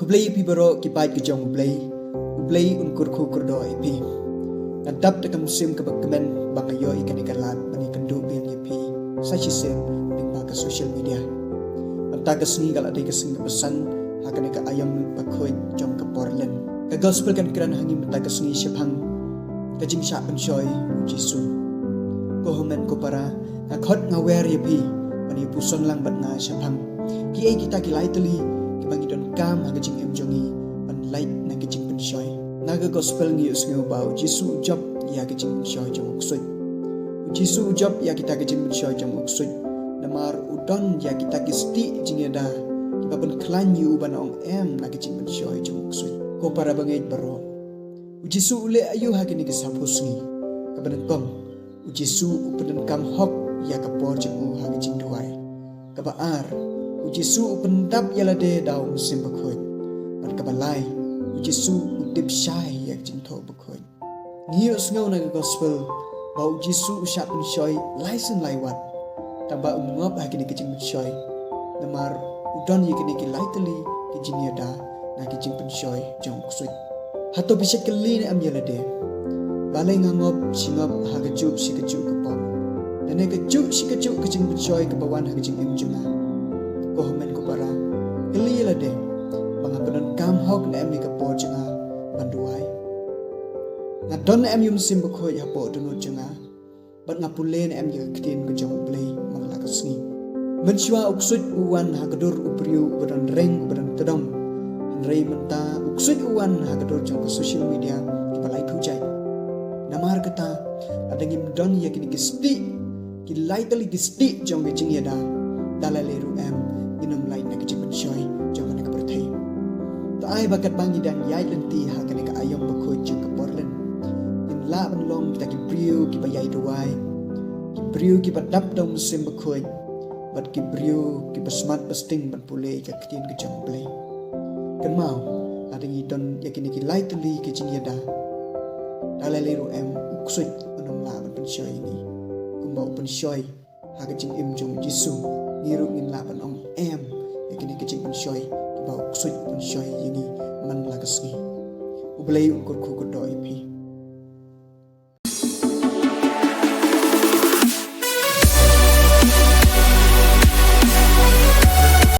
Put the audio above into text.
Kublai pi baro ki pai ki jong ublai unkur khu kurdo pi nadap de musim ke bakmen bangayo ikan ikalat bani kandu bin pi sachi sem ning ba ka social media anta ka sni gala de ka sing pesan hakan ka ayam pakhoi jong ka porlen ka gospel kan kran hangi mata ka sni shephang ka jing sha pan shoi jisu ko homen ko para ka khot ngawer pi bani puson lang bat nga shephang ki ai kita ki lai tali ki bangi don kam ha ka jing em jongi ban light na ka jing pan shoi naga gospel ngi usngi bau jisu job ya ka jing shoi jong uksoi jisu job ya kita ka jing shoi jong uksoi namar udon ya kita ki sti jingeda ki baban klan yu ban ong em na ka jing shoi jong uksoi ko para bangai baro jisu ule ayu ha ki ni ka sapusngi ka ban kom jisu upen kam hok ya ka por jong ha ka jing duai ka ba ar jisu upen dap ya la de daw sim bakhoi ban ka balai jisu dip shai yak jing tho bakhoi ngiu sngo na gospel bau jisu usap ni shoi laisen laiwat tamba umngop ha kini kijing shoi namar udon ye kini ki laitali kijing yada na kijing pen shoi jong ksui hato bisek kali ni am yelade balai ngangop singop ha kejup si kejup kepom dan ne kejup si kejup kijing pen shoi ke bawan ha kijing im junga ko homen ko para kali yelade bangapenan kam hok na em ni kapor junga banduai ngadon em yum sim bakhoi ya po dunu junga bat ngapulen em ye ktin ko jong play mangla kasngi menchwa uksut uwan hagadur upriu badan reng badan tedom rei menta uksut uwan hagadur jong social media ki balai pujai namar kata adangim don ye kini kisti ki laitali kisti jong gejing yada dalaleru em inum lain na kejing menchoy jong na kaperthai to ai bakat bangi dan yai lenti ha kani ka ayom bakhoi jong ka porlen in la ban long kita ki priu ki bayai duai ki priu ki badap dong sim bakhoi bat ki priu ki basmat pasting ban pule ka ktin ka jong play kan mau adangi don yakini ki lightly ki jing yada dalaleru em uksut onom la ban penshoy ini kumbau penshoy ha ka jing im jong jisu niru ngin la ban ong em yakini ki jing penshoy ki bau uksut penshoy ini man la kasngi ublay ukur ku doi pi